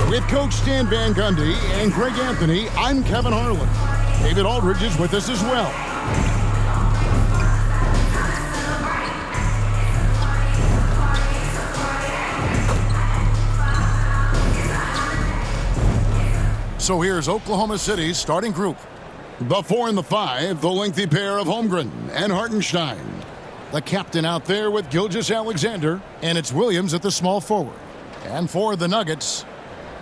With Coach Stan Van Gundy and Greg Anthony, I'm Kevin Harlan. David Aldridge is with us as well. So here's Oklahoma City's starting group. The 4 and the 5, the lengthy pair of Holmgren and Hartenstein. The captain out there with Gilgeous-Alexander, and it's Williams at the small forward. And for the Nuggets,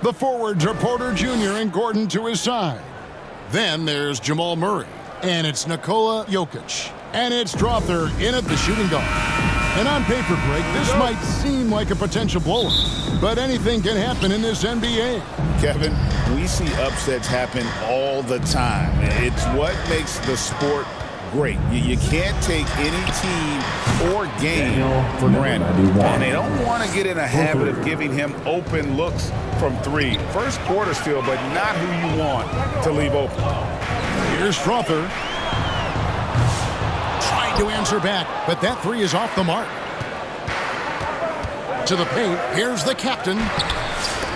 the forwards are Porter Jr. and Gordon to his side. Then there's Jamal Murray, and it's Nikola Jokic. And it's Strother in at the shooting guard. And on paper, Greg, this might seem like a potential blowout, but anything can happen in this NBA. Kevin, we see upsets happen all the time. It's what makes the sport great. You can't take any team or game for granted. And they don't want to get in a habit of giving him open looks from three. First quarter still, but not who you want to leave open. Here's Strother. Trying to answer back, but that three is off the mark. To the paint, here's the captain.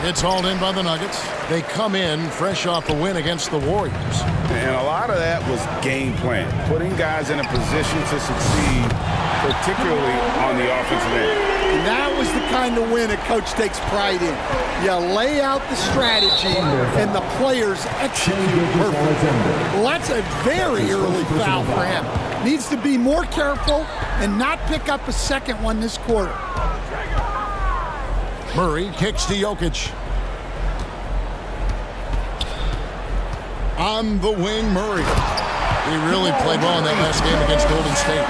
It's hauled in by the Nuggets. They come in fresh off a win against the Warriors. And a lot of that was game plan, putting guys in a position to succeed, particularly on the offensive end. And that was the kind of win a coach takes pride in. You lay out the strategy, and the players execute perfectly. Well, that's a very early foul for him. Needs to be more careful and not pick up a second one this quarter. Murray kicks to Jokic. On the wing, Murray. He really played well in that last game against Golden State.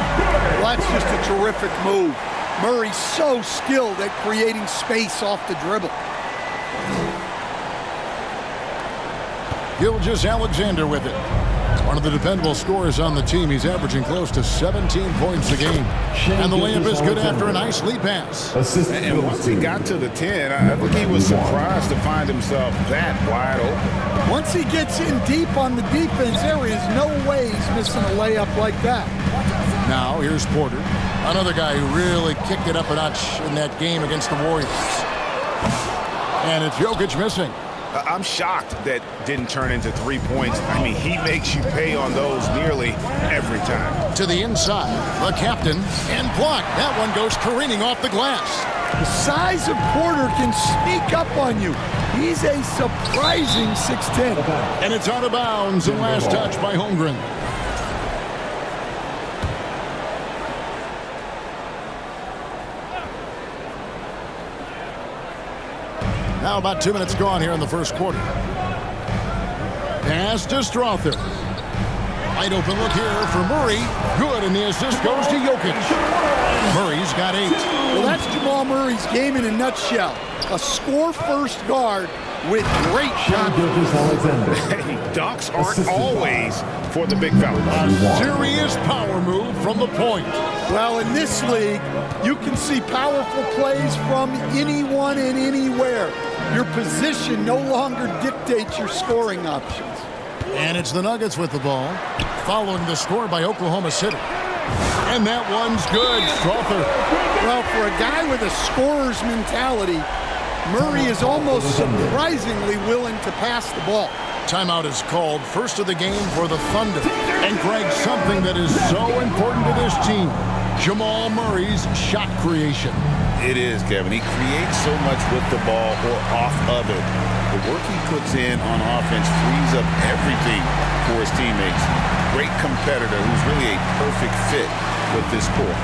Well, that's just a terrific move. Murray's so skilled at creating space off the dribble. Gilgeous-Alexander with it. One of the dependable scorers on the team. He's averaging close to 17 points a game. And the layup is good after a nice lead pass. And once he got to the 10, I think he was surprised to find himself that wide open. Once he gets in deep on the defense, there is no way he's missing a layup like that. Now here's Porter. Another guy who really kicked it up a notch in that game against the Warriors. And it's Jokic missing. I'm shocked that didn't turn into 3 points. I mean, he makes you pay on those nearly every time. To the inside, the captain, and blocked. That one goes careening off the glass. The size of Porter can sneak up on you. He's a surprising 6'10". And it's out of bounds, and last touch by Holmgren. Now about 2 minutes gone here in the first quarter. Pass to Strother. Wide open look here for Murray. Good, and the assist goes to Jokic. Murray's got 8. Well, that's Jamal Murray's game in a nutshell. A score-first guard with great shot. Hey, dunks aren't always for the big fella. A serious power move from the point. Well, in this league, you can see powerful plays from anyone and anywhere. Your position no longer dictates your scoring options. And it's the Nuggets with the ball, following the score by Oklahoma City. And that one's good. Strother. Well, for a guy with a scorer's mentality, Murray is almost surprisingly willing to pass the ball. Timeout is called, first of the game for the Thunder. And Greg, something that is so important to this team, Jamal Murray's shot creation. It is, Kevin. He creates so much with the ball or off of it. The work he puts in on offense frees up everything for his teammates. Great competitor who's really a perfect fit with this core.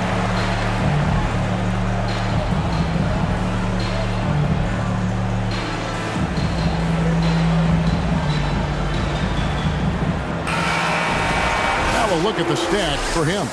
Now a look at the stats for him.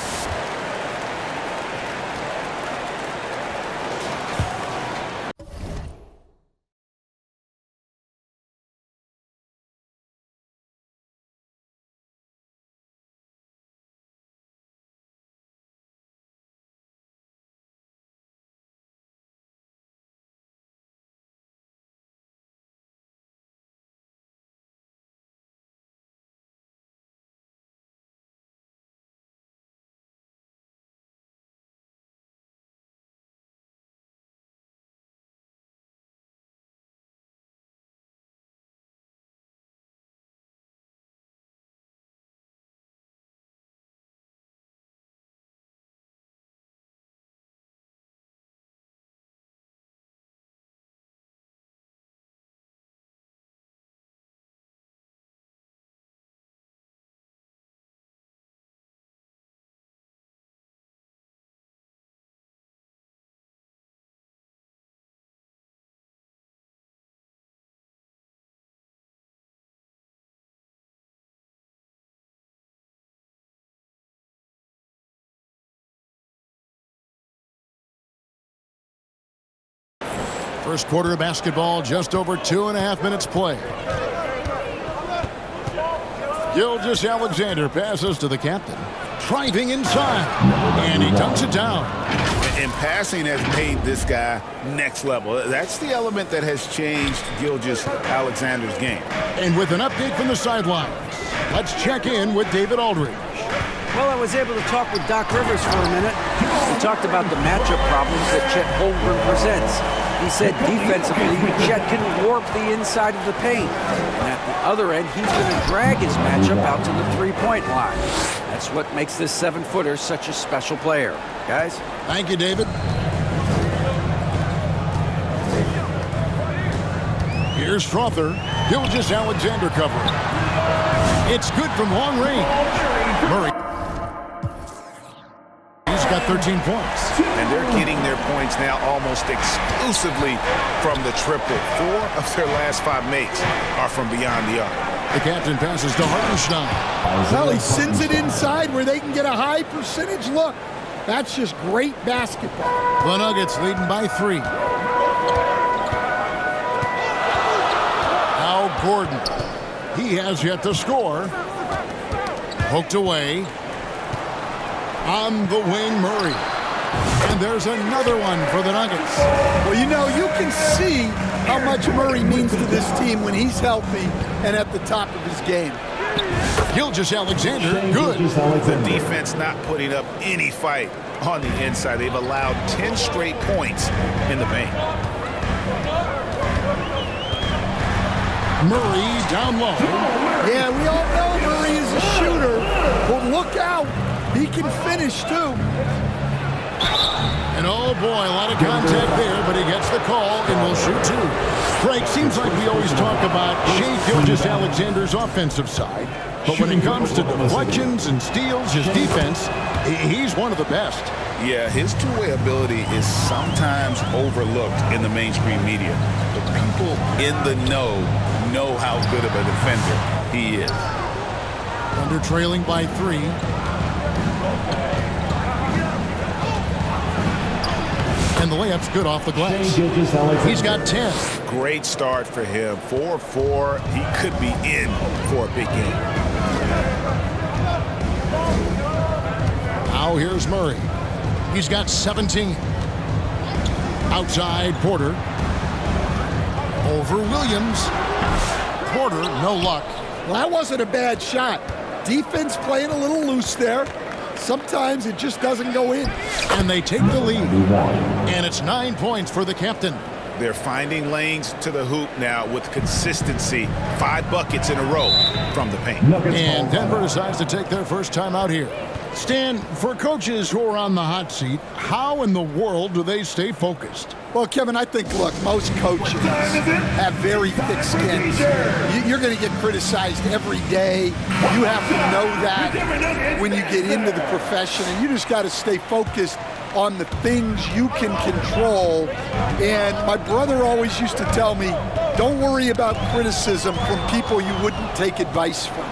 First quarter of basketball, just over 2.5 minutes play. Gilgeous-Alexander passes to the captain. Driving inside, and he dunks it down. And passing has made this guy next level. That's the element that has changed Gilgeous-Alexander's game. And with an update from the sidelines, let's check in with David Aldridge. Well, I was able to talk with Doc Rivers for a minute. We talked about the matchup problems that Chet Holmgren presents. He said defensively, Chet can warp the inside of the paint. And at the other end, he's going to drag his matchup out to the three-point line. That's what makes this 7-footer such a special player. Guys? Thank you, David. Here's Strother. Gilgeous-Alexander covering. It's good from long range. Murray. He's got 13 points. And they're getting their points now almost exclusively from the triple. 4 of their last 5 makes are from beyond the arc. The captain passes to Hartenstein. Well, he sends it inside where they can get a high percentage look. That's just great basketball. The Nuggets leading by 3. Now Gordon. He has yet to score. Poked away. On the wing, Murray. And there's another one for the Nuggets. Well, you know, you can see how much Murray means to this team when he's healthy and at the top of his game. Gilgeous-Alexander, good. The defense not putting up any fight on the inside. They've allowed 10 straight points in the paint. Murray down low. Yeah, we all know Murray is a shooter, but look out. He can finish, too. And oh boy, a lot of contact there, but he gets the call and will shoot 2. Craig, seems like we always talk about Shai Gilgeous-Alexander's offensive side, but when it comes to deflections and steals, his defense, he's one of the best. Yeah, his two-way ability is sometimes overlooked in the mainstream media, but people in the know how good of a defender he is. Thunder trailing by 3. And the layup's good off the glass. He's got 10. Great start for him. 4-4. He could be in for a big game. Now here's Murray. He's got 17. Outside, Porter. Over Williams. Porter, no luck. Well, that wasn't a bad shot. Defense playing a little loose there. Sometimes it just doesn't go in. And they take the lead. And it's 9 points for the captain. They're finding lanes to the hoop now with consistency. 5 buckets in a row from the paint. And Denver decides to take their first time out here. Stan, for coaches who are on the hot seat, how in the world do they stay focused? Well, Kevin, I think, look, most coaches have very thick skins. You're going to get criticized every day. You have to know that when you get into the profession, and you just got to stay focused on the things you can control. And my brother always used to tell me, don't worry about criticism from people you wouldn't take advice from.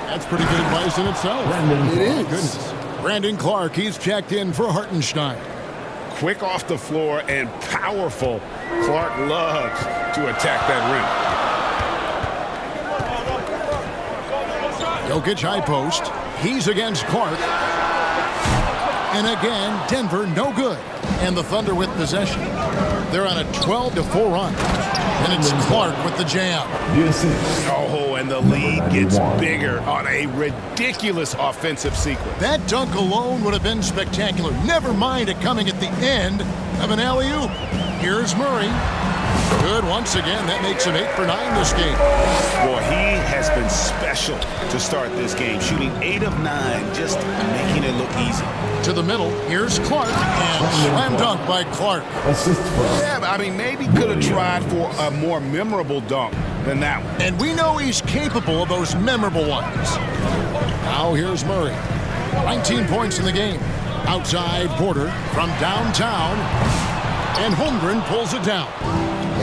That's pretty good advice in itself. It is. Goodness. Brandon Clark, he's checked in for Hartenstein. Quick off the floor and powerful. Clark loves to attack that rim. Jokic high post. He's against Clark. And again, Denver no good. And the Thunder with possession. They're on a 12-4 run. And it's Clark with the jam. Oh, and the lead gets bigger on a ridiculous offensive sequence. That dunk alone would have been spectacular. Never mind it coming at the end of an alley-oop. Here's Murray. Good once again. That makes him 8 for 9 this game. Boy, he has been special to start this game, shooting 8 of 9, just making it look easy. To the middle, here's Clark, and slam dunk by Clark. Yeah, I mean, maybe could have tried for a more memorable dunk than that one. And we know he's capable of those memorable ones. Now here's Murray. 19 points in the game. Outside, Porter from downtown, and Holmgren pulls it down.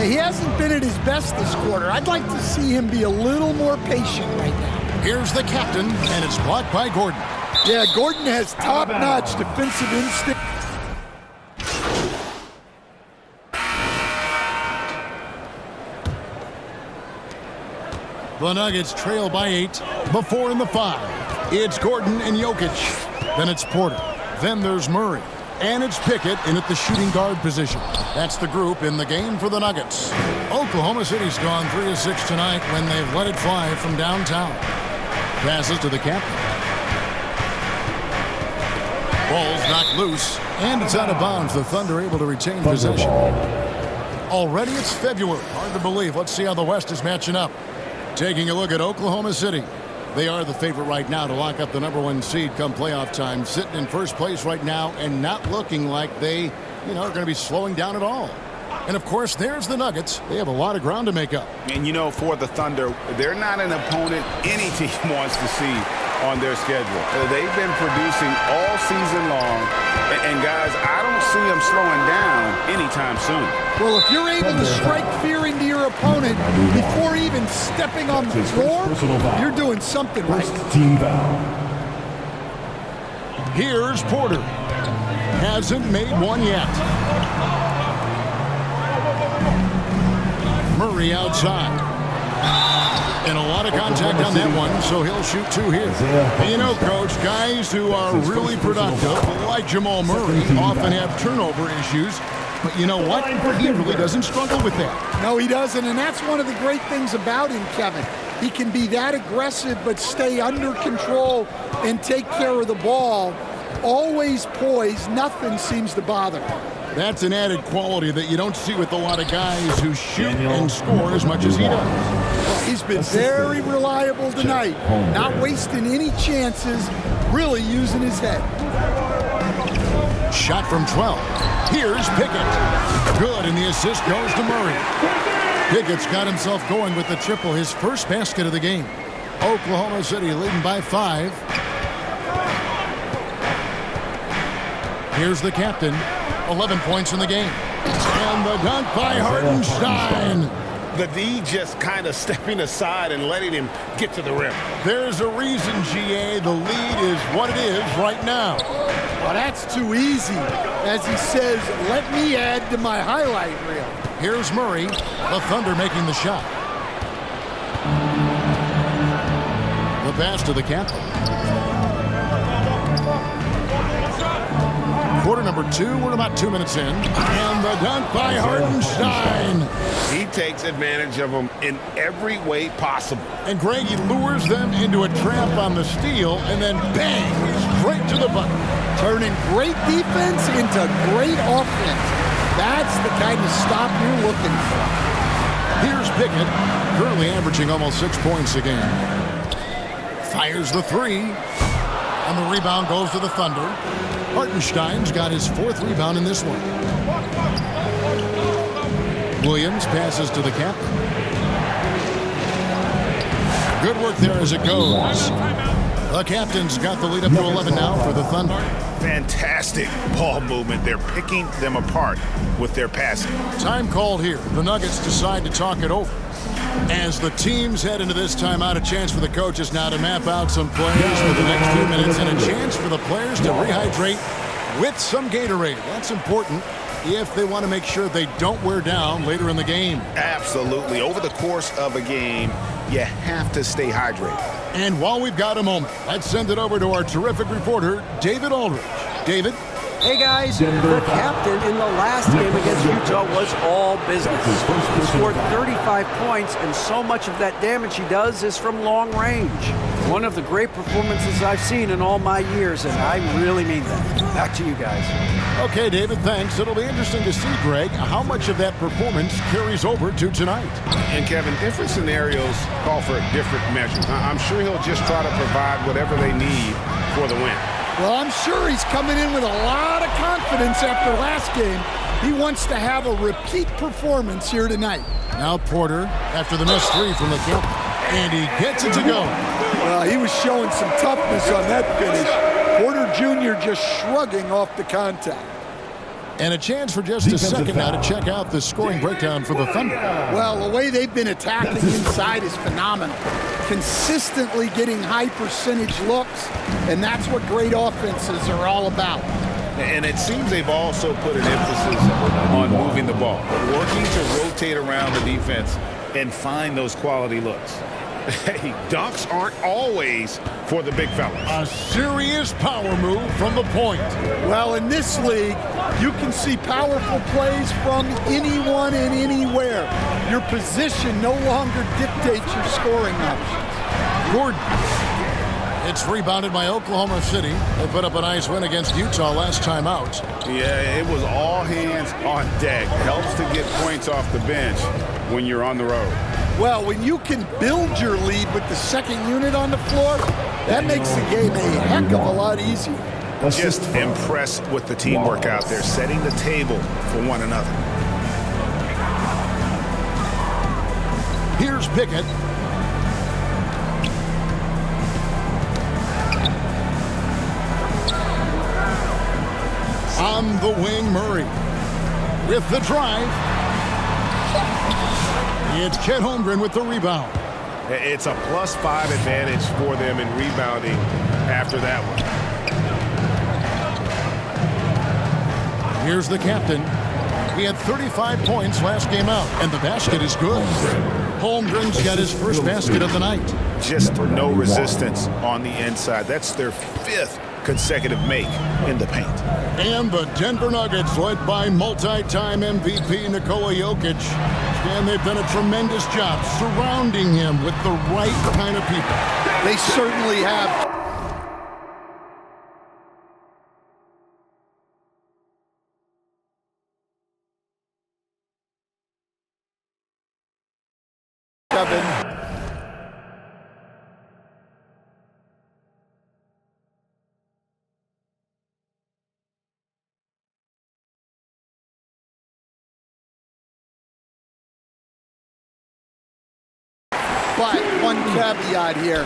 He hasn't been at his best this quarter. I'd like to see him be a little more patient right now. Here's the captain, and it's blocked by Gordon. Yeah, Gordon has top-notch defensive instinct. The Nuggets trail by 8, before in the 5. It's Gordon and Jokic. Then it's Porter. Then there's Murray. And it's Pickett in at the shooting guard position. That's the group in the game for the Nuggets. Oklahoma City's gone 3 of 6 tonight when they've let it fly from downtown. Passes to the captain. Ball's knocked loose, and it's out of bounds. The Thunder able to retain possession. Already it's February. Hard to believe. Let's see how the West is matching up. Taking a look at Oklahoma City. They are the favorite right now to lock up the #1 seed come playoff time. Sitting in first place right now and not looking like they, are going to be slowing down at all. And, of course, there's the Nuggets. They have a lot of ground to make up. And, for the Thunder, they're not an opponent any team wants to see on their schedule. They've been producing all season long. And guys, I don't see them slowing down anytime soon. Well, if you're able to strike fear into your opponent before even stepping on the floor, you're doing something right. Team foul. Here's Porter. Hasn't made one yet. Murray outside. And a lot of contact on that one, so he'll shoot 2 here. And Coach, guys who are really productive, like Jamal Murray, often have turnover issues. But you know what? He really doesn't struggle with that. No, he doesn't, and that's one of the great things about him, Kevin. He can be that aggressive but stay under control and take care of the ball. Always poised. Nothing seems to bother him. That's an added quality that you don't see with a lot of guys who shoot and score as much as he does. Well, he's been very reliable tonight, not wasting any chances, really using his head. Shot from 12. Here's Pickett. Good, and the assist goes to Murray. Pickett's got himself going with the triple, his first basket of the game. Oklahoma City leading by 5. Here's the captain. 11 points in the game. And the dunk by Hartenstein. The D just kind of stepping aside and letting him get to the rim. There's a reason, GA, the lead is what it is right now. Well, that's too easy. As he says, let me add to my highlight reel. Here's Murray. The Thunder making the shot. The pass to the captain. Quarter number 2, we're about 2 minutes in. And the dunk by Hartenstein. He takes advantage of them in every way possible. And Greg, he lures them into a trap on the steal, and then bang, straight to the bucket. Turning great defense into great offense. That's the kind of stop you're looking for. Here's Pickett, currently averaging almost 6 points a game. Fires the 3, and the rebound goes to the Thunder. Hartenstein's got his 4th rebound in this one. Williams passes to the captain. Good work there as it goes. The captain's got the lead up to 11 now for the Thunder. Fantastic ball movement. They're picking them apart with their passing. Time called here. The Nuggets decide to talk it over. As the teams head into this timeout, a chance for the coaches now to map out some plays for the next few minutes and a chance for the players to rehydrate with some Gatorade. That's important if they want to make sure they don't wear down later in the game. Absolutely. Over the course of a game, you have to stay hydrated. And while we've got a moment, let's send it over to our terrific reporter, David Aldridge. David? Hey guys, the captain in the last game against Utah was all business. He scored 35 points, and so much of that damage he does is from long range. One of the great performances I've seen in all my years, and I really mean that. Back to you guys. Okay, David, thanks. It'll be interesting to see, Greg, how much of that performance carries over to tonight. And Kevin, different scenarios call for different measures. I'm sure he'll just try to provide whatever they need for the win. Well, I'm sure he's coming in with a lot of confidence after last game. He wants to have a repeat performance here tonight. Now Porter, after the missed 3 from the captain, and he gets it to go. Well, he was showing some toughness on that finish. Porter Jr. just shrugging off the contact. And a chance for just a second now to check out the scoring breakdown for the Thunder. Well, the way they've been attacking inside is phenomenal. Consistently getting high percentage looks, and that's what great offenses are all about. And it seems they've also put an emphasis on moving the ball, working to rotate around the defense and find those quality looks. Hey, dunks aren't always for the big fellas. A serious power move from the point. Well, in this league, you can see powerful plays from anyone and anywhere. Your position no longer dictates your scoring options. Gordon. It's rebounded by Oklahoma City. They put up a nice win against Utah last time out. Yeah, it was all hands on deck. Helps to get points off the bench when you're on the road. Well, when you can build your lead with the second unit on the floor, that makes the game a heck of a lot easier. Just impressed with the teamwork out there, setting the table for one another. Here's Pickett. On the wing, Murray. With the drive. It's Chet Holmgren with the rebound. It's a +5 advantage for them in rebounding after that one. Here's the captain. He had 35 points last game out, and the basket is good. Holmgren's got his first basket of the night. Just no resistance on the inside. That's their 5th consecutive make in the paint. And the Denver Nuggets, led by multi-time MVP Nikola Jokic. And they've done a tremendous job surrounding him with the right kind of people. They certainly have. Kevin. But one caveat here,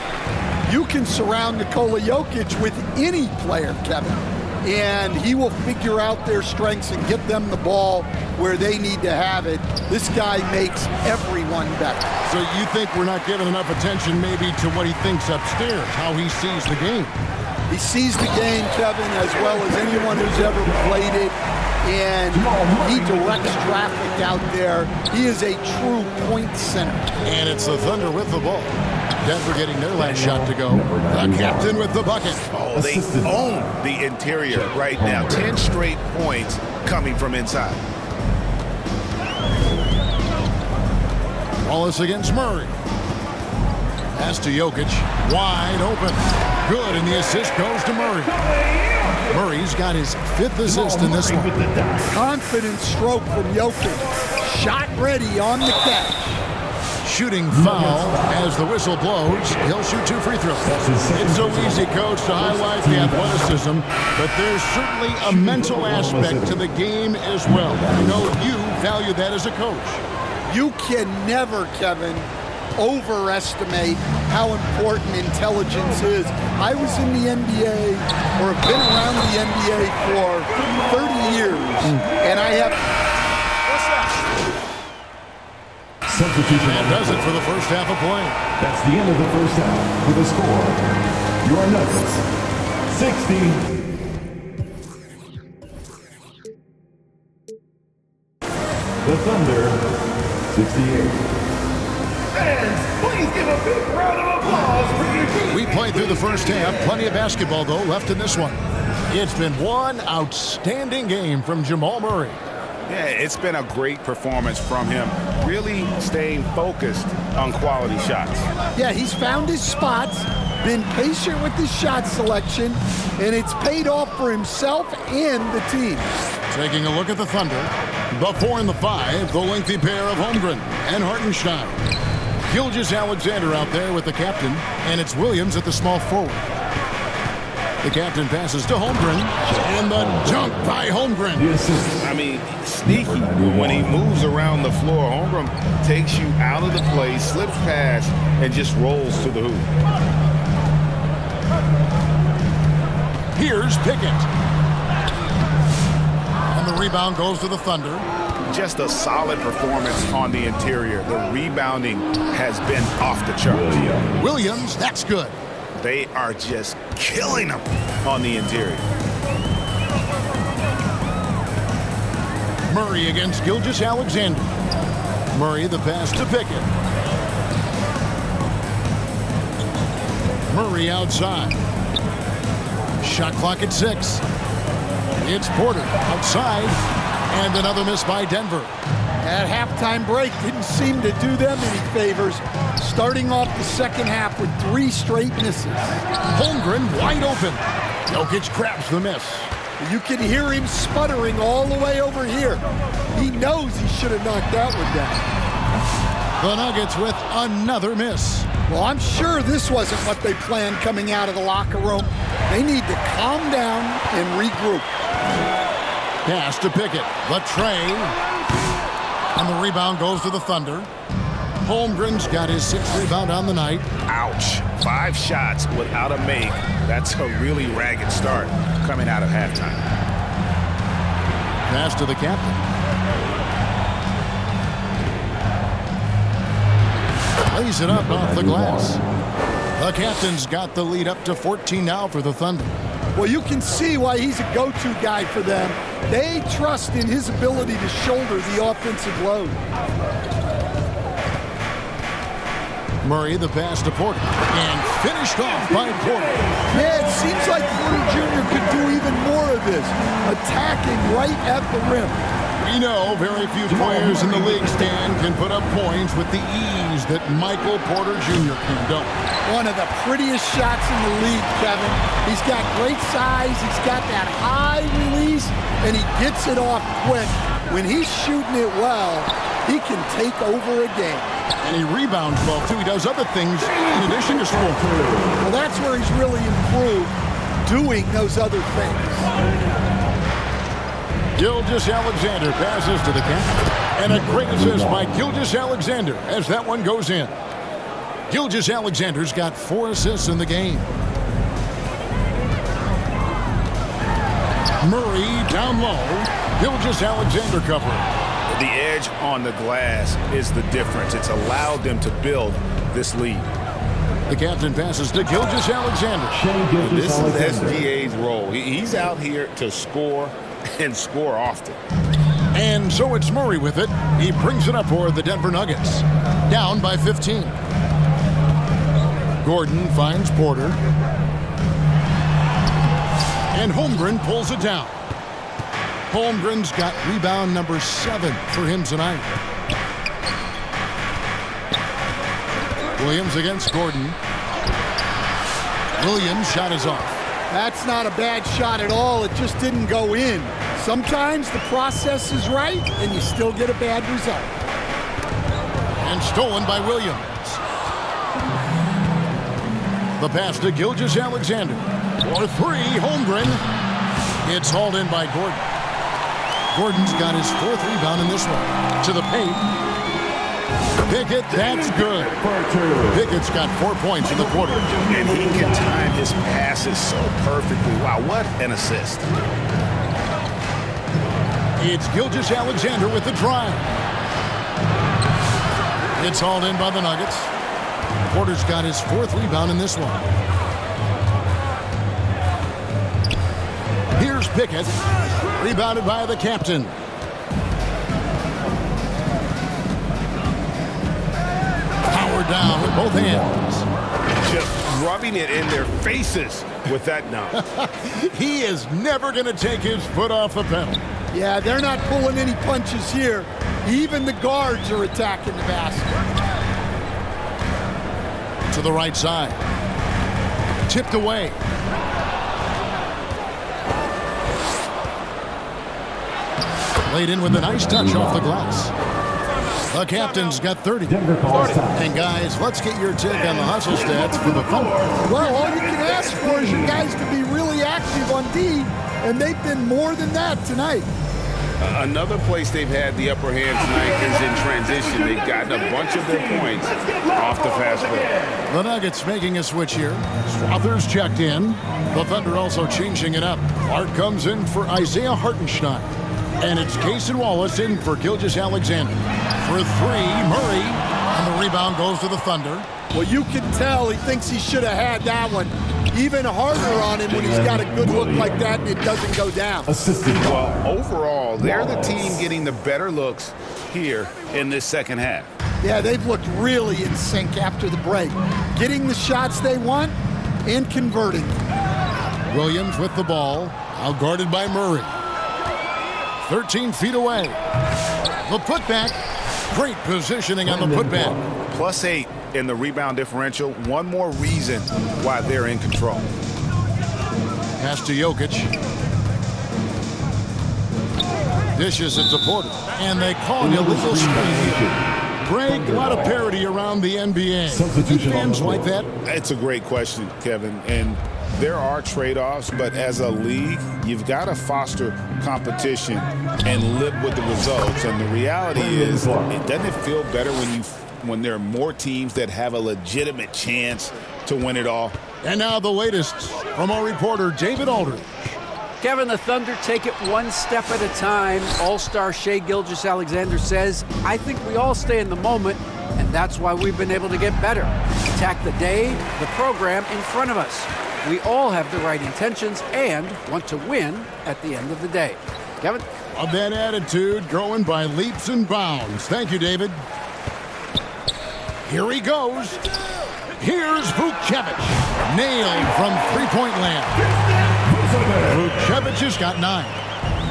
you can surround Nikola Jokic with any player, Kevin, and he will figure out their strengths and get them the ball where they need to have it. This guy makes everyone better. So you think we're not giving enough attention maybe to what he thinks upstairs, how he sees the game? He sees the game, Kevin, as well as anyone who's ever played it, and he directs traffic out there. He is a true point center. And it's the Thunder with the ball. Denver getting their last shot to go. The captain with the bucket. Oh, they own the interior right now. 10 straight points coming from inside. Wallace against Murray. Pass to Jokic. Wide open. Good, and the assist goes to Murray. Murray's got his 5th assist in this one. Confident stroke from Jokic. Shot ready on the catch. Shooting foul as the whistle blows. He'll shoot 2 free throws. It's so easy, Coach, to highlight the athleticism, but there's certainly a mental aspect to the game as well. I know you value that as a coach. You can never, Kevin, overestimate how important intelligence is. I was in the NBA, or have been around the NBA for 30 years, and I have... What's that? Substitution. That does it for the first half of play. That's the end of the first half with a score. Your Nuggets, 60. The Thunder, 68. Fans, please give a big round of applause for your team. We played through the first half. Plenty of basketball, though, left in this one. It's been one outstanding game from Jamal Murray. Yeah, it's been a great performance from him, really staying focused on quality shots. Yeah, he's found his spots, been patient with his shot selection, and it's paid off for himself and the team. Taking a look at the Thunder. The 4 and the 5, the lengthy pair of Holmgren and Hartenstein. Gilgeous-Alexander out there with the captain, and it's Williams at the small forward. The captain passes to Holmgren, and the dunk by Holmgren. I mean, sneaky when he moves around the floor. Holmgren takes you out of the play, slips past, and just rolls to the hoop. Here's Pickett. And the rebound goes to the Thunder. Just a solid performance on the interior. The rebounding has been off the charts. Williams, that's good. They are just killing them on the interior. Murray against Gilgeous-Alexander. Murray the pass to Pickett. Murray outside. Shot clock at 6. It's Porter outside. And another miss by Denver. That halftime break didn't seem to do them any favors. Starting off the second half with 3 straight misses. Holmgren wide open. Jokic grabs the miss. You can hear him sputtering all the way over here. He knows he should have knocked that one down. The Nuggets with another miss. Well, I'm sure this wasn't what they planned coming out of the locker room. They need to calm down and regroup. Pass to Pickett. The tray. And the rebound goes to the Thunder. Holmgren's got his 6th rebound on the night. Ouch. 5 shots without a make. That's a really ragged start coming out of halftime. Pass to the captain. Lays it up off the glass. The captain's got the lead up to 14 now for the Thunder. Well, you can see why he's a go-to guy for them. They trust in his ability to shoulder the offensive load. Murray, the pass to Porter. And finished off by Porter. Yeah, it seems like Porter Jr. could do even more of this, attacking right at the rim. We know very few players in the league, Stan, can put up points with the ease that Michael Porter Jr. can do. One of the prettiest shots in the league, Kevin. He's got great size, he's got that high release, and he gets it off quick. When he's shooting it well, he can take over a game. And he rebounds well, too. He does other things in addition to scoring. Well, that's where he's really improved, doing those other things. Gilgeous-Alexander passes to the captain. And a great assist by Gilgeous-Alexander as that one goes in. Gilgeous-Alexander's got 4 assists in the game. Murray down low. Gilgeous-Alexander covering. The edge on the glass is the difference. It's allowed them to build this lead. The captain passes to Gilgeous-Alexander. This is SGA's role. He's out here to score and score often. And so it's Murray with it. He brings it up for the Denver Nuggets. Down by 15. Gordon finds Porter. And Holmgren pulls it down. Holmgren's got rebound number 7 for him tonight. Williams against Gordon. Williams' shot is off. That's not a bad shot at all. It just didn't go in. Sometimes the process is right, and you still get a bad result. And stolen by Williams. The pass to Gilgeous-Alexander. For 3, Holmgren. It's hauled in by Gordon. Gordon's got his 4th rebound in this one. To the paint. Pickett, that's good. Pickett's got 4 points in the quarter. And he can time his passes so perfectly. Wow, what an assist. It's Gilgeous-Alexander with the drive. It's hauled in by the Nuggets. Porter's got his 4th rebound in this one. Here's Pickett. Rebounded by the captain. Howard down with both hands. Just rubbing it in their faces with that dunk. He is never going to take his foot off the pedal. Yeah, they're not pulling any punches here. Even the guards are attacking the basket. To the right side. Tipped away. Laid in with a nice touch off the glass. The captain's got 30. And guys, let's get your take on the hustle stats for the Thunder. Well, all you can ask for is you guys to be really active on D, and they've been more than that tonight. Another place they've had the upper hand tonight is in transition. They've gotten a bunch of their points off the fast break. The Nuggets making a switch here. Swathers checked in. The Thunder also changing it up. Clark comes in for Isaiah Hartenstein. And it's Cason Wallace in for Gilgeous-Alexander. For 3, Murray. And the rebound goes to the Thunder. Well, you can tell he thinks he should have had that one. Even harder on him when he's got a good look like that and it doesn't go down. Well, overall, they're the team getting the better looks here in this second half. Yeah, they've looked really in sync after the break. Getting the shots they want and converting. Williams with the ball, out guarded by Murray. 13 feet away. The putback. Great positioning on the putback. +8 in the rebound differential. One more reason why they're in control. Pass to Jokic. Dishes it to Porter. And they call an illegal screen. Greg, a lot of parity around the NBA. Substitution Fans like that? It's a great question, Kevin. And there are trade-offs, but as a league, you've got to foster competition and live with the results. And the reality is, it doesn't feel better when there are more teams that have a legitimate chance to win it all. And now the latest from our reporter, David Aldridge. Kevin, the Thunder take it one step at a time. All-star Shai Gilgeous-Alexander says, I think we all stay in the moment, and that's why we've been able to get better. Attack the day, the program in front of us. We all have the right intentions and want to win at the end of the day. Kevin? Of that attitude growing by leaps and bounds. Thank you, David. Here he goes. Here's Vukcevic. Nailed from three-point land. Vukcevic has got 9.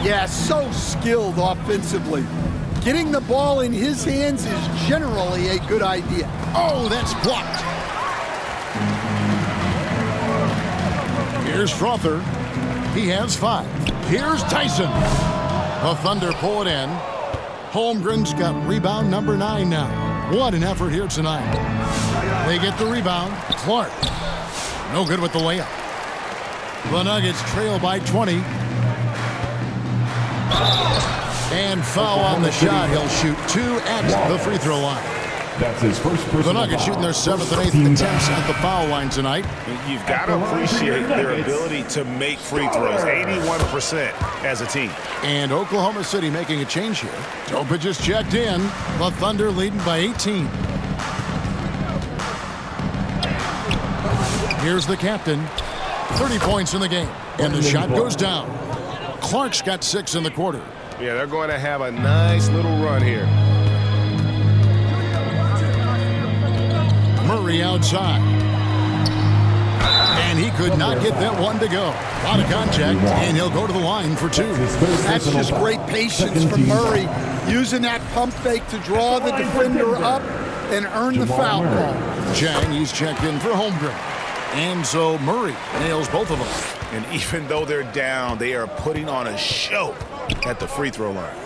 Yeah, so skilled offensively. Getting the ball in his hands is generally a good idea. Oh, that's blocked. Here's Frother. He has 5. Here's Tyson. The Thunder pull it in. Holmgren's got rebound number 9 now. What an effort here tonight. They get the rebound. Clark. No good with the layup. The Nuggets trail by 20. And foul on the shot. He'll shoot 2 at the free throw line. That's his first personal The Nuggets shooting their 7th and 8th attempts at the foul line tonight. You've got to appreciate their ability to make free throws. 81% as a team. And Oklahoma City making a change here. Jokic just checked in. The Thunder leading by 18. Here's the captain. 30 points in the game. And the shot goes down. Clark's got 6 in the quarter. Yeah, they're going to have a nice little run here. Murray outside. And he could not get that one to go. A lot of contact, and he'll go to the line for 2. That's just great patience from Murray, using that pump fake to draw the defender up and earn the foul call. Chang, he's checked in for Holmgren. And so Murray nails both of them. And even though they're down, they are putting on a show at the free throw line.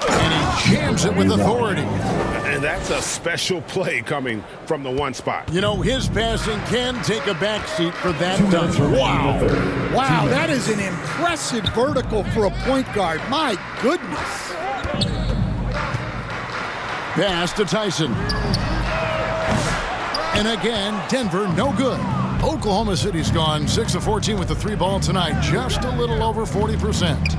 And he jams it with authority. And that's a special play coming from the one spot. You know, his passing can take a backseat for that dunk. Wow. Wow, that is an impressive vertical for a point guard. My goodness. Pass to Tyson. And again, Denver no good. Oklahoma City's gone 6 of 14 with the 3 ball tonight. Just a little over 40%.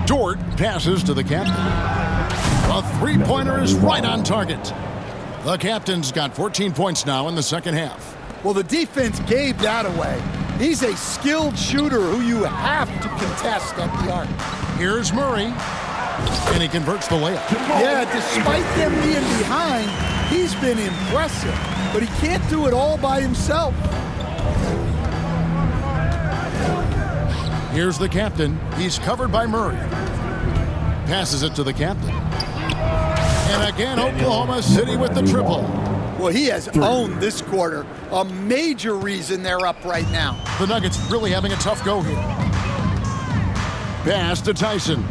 Dort passes to the captain. The three-pointer is right on target. The captain's got 14 points now in the second half. Well, the defense gave that away. He's a skilled shooter who you have to contest at the arc. Here's Murray. And he converts the layup. Yeah, despite them being behind, he's been impressive. But he can't do it all by himself. Here's the captain. He's covered by Murray. Passes it to the captain. And again, Oklahoma City with the triple. Well, he has owned this quarter. A major reason they're up right now. The Nuggets really having a tough go here. Pass to Tyson.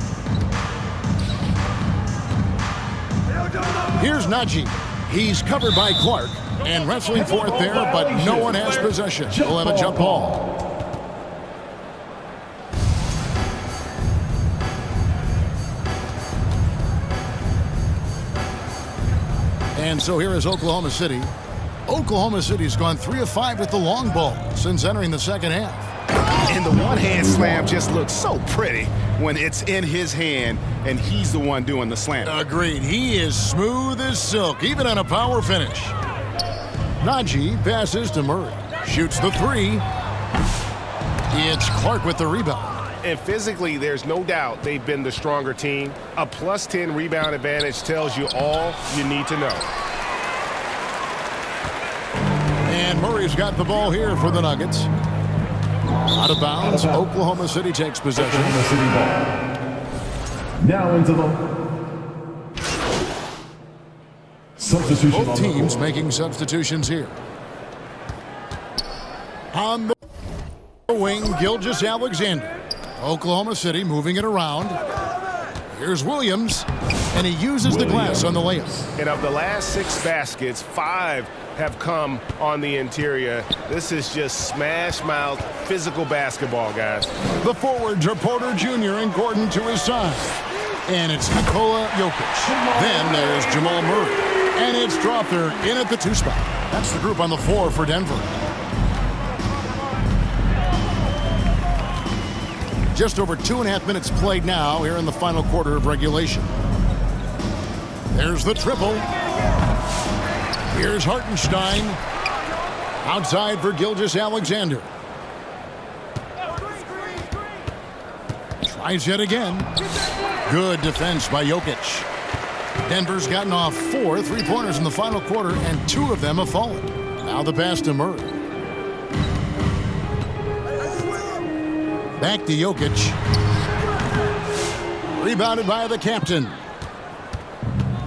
Here's Najee. He's covered by Clark. And wrestling for it there, but no one has possession. We'll have a jump ball. And so here is Oklahoma City. Oklahoma City's gone 3 of 5 with the long ball since entering the second half. And the one-hand slam just looks so pretty when it's in his hand and he's the one doing the slam. Agreed. He is smooth as silk, even on a power finish. Najee passes to Murray. Shoots the 3. It's Clark with the rebound. And physically, there's no doubt they've been the stronger team. A +10 rebound advantage tells you all you need to know. And Murray's got the ball here for the Nuggets. Out of bounds, Oklahoma City takes possession. Oklahoma City ball. Now into the substitution. Both teams making substitutions here. On the wing, Gilgeous-Alexander. Oklahoma City moving it around. Here's Williams, and he uses the glass on the layup. And of the last 6 baskets, 5 have come on the interior. This is just smash-mouth, physical basketball, guys. The forwards are Porter Jr. and Gordon to his side. And it's Nikola Jokic. Then there's Jamal Murray. And it's Strother in at the 2 spot. That's the group on the floor for Denver. Just over 2.5 minutes played now here in the final quarter of regulation. There's the triple. Here's Hartenstein. Outside for Gilgeous-Alexander. Tries yet again. Good defense by Jokic. Denver's gotten off 4 3-pointers in the final quarter, and 2 of them have fallen. Now the pass to Murray. Back to Jokic. Rebounded by the captain.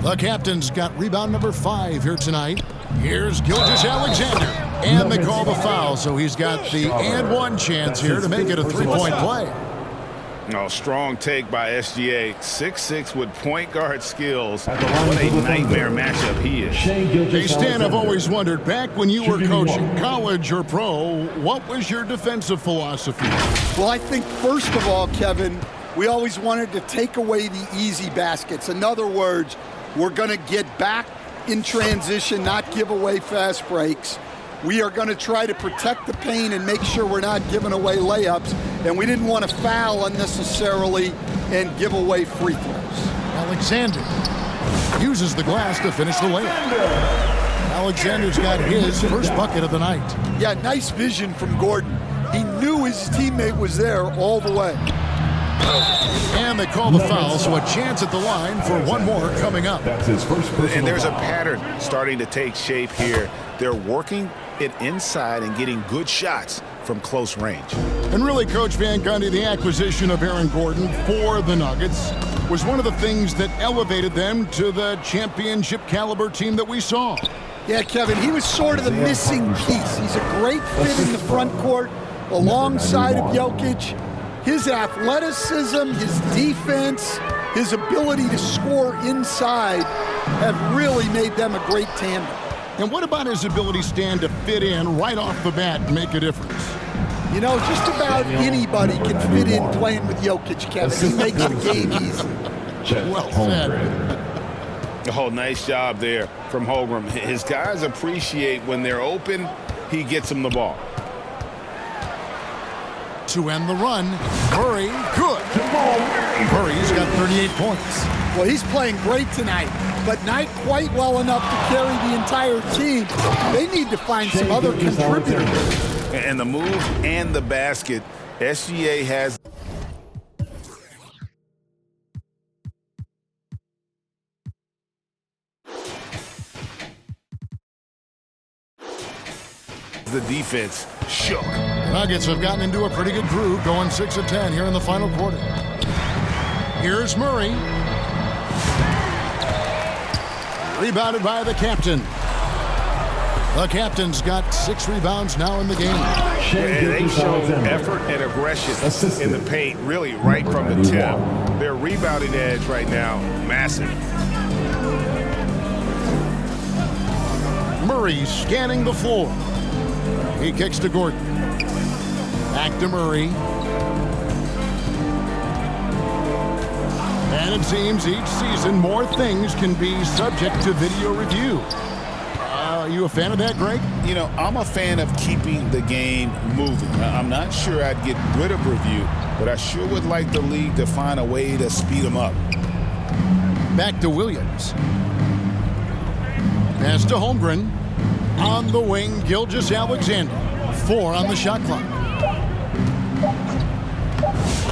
The captain's got rebound number 5 here tonight. Here's Gilgeous-Alexander. And they call the foul, so he's got the and one chance here to make it a 3-point play. Oh, strong take by SGA. 6'6" with point guard skills. What a nightmare matchup he is. Hey, Stan, I've always wondered, back when you were coaching, college or pro, what was your defensive philosophy? Well, I think, first of all, Kevin, we always wanted to take away the easy baskets. In other words, we're going to get back in transition, not give away fast breaks. We are going to try to protect the paint and make sure we're not giving away layups. And we didn't want to foul unnecessarily and give away free throws. Alexander uses the glass to finish the layup. Alexander's got his first bucket of the night. Yeah, nice vision from Gordon. He knew his teammate was there all the way. And they call the foul, so a chance at the line for one more coming up. That's his first personal And there's a foul. pattern starting to take shape here. They're working it inside and getting good shots from close range. And really, Coach Van Gundy, the acquisition of Aaron Gordon for the Nuggets was one of the things that elevated them to the championship caliber team that we saw. Yeah, Kevin, he was sort of the missing piece. He's a great fit in the front court alongside of Jokic. His athleticism, his defense, his ability to score inside have really made them a great tandem. And what about his ability, Stan, to fit in right off the bat and make a difference? You know, just about anybody can fit in playing with Jokic, Kevin. He makes the game easy. Well said. Oh, nice job there from Holmgren. His guys appreciate when they're open, he gets them the ball. To end the run, Murray, good. Murray's got 38 points. Well, he's playing great tonight, but not quite well enough to carry the entire team. They need to find some other contributors. And the move and the basket, SGA has the defense shook. The Nuggets have gotten into a pretty good groove, going 6 of 10 here in the final quarter. Here's Murray. Rebounded by the captain. The captain's got 6 rebounds now in the game. And they show effort and aggression in the paint, really right from the tip. Their rebounding edge right now, massive. Murray scanning the floor. He kicks to Gordon. Back to Murray. And it seems each season more things can be subject to video review. Are you a fan of that, Greg? You know, I'm a fan of keeping the game moving. I'm not sure I'd get rid of review, but I sure would like the league to find a way to speed them up. Back to Williams. Pass to Holmgren. On the wing, Gilgeous-Alexander. 4 on the shot clock.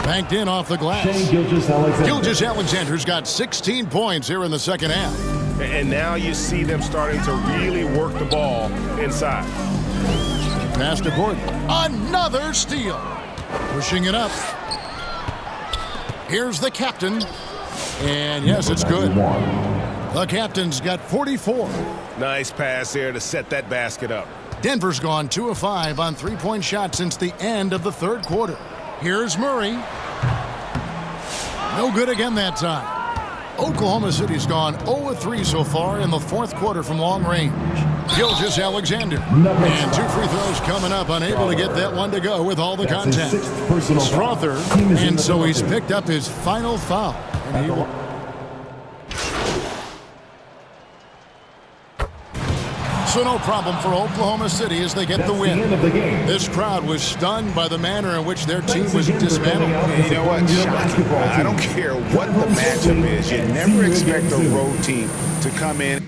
Banked in off the glass. Gilgeous-Alexander's got 16 points here in the second half. And now you see them starting to really work the ball inside. Pass to Gordon. Another steal. Pushing it up. Here's the captain. And yes, it's good. The captain's got 44. Nice pass there to set that basket up. Denver's gone 2 of 5 on three-point shots since the end of the third quarter. Here's Murray. No good again that time. Oklahoma City's gone 0 of 3 so far in the fourth quarter from long range. Gilgeous Alexander. And 2 free throws coming up, unable to get that one to go with all the contact. Strother, and so he's picked up his final foul. And he will... So no problem for Oklahoma City as they get the win. This crowd was stunned by the manner in which their team was dismantled. You know what? Shocking. I don't care what the matchup is. You never expect a road team to come in.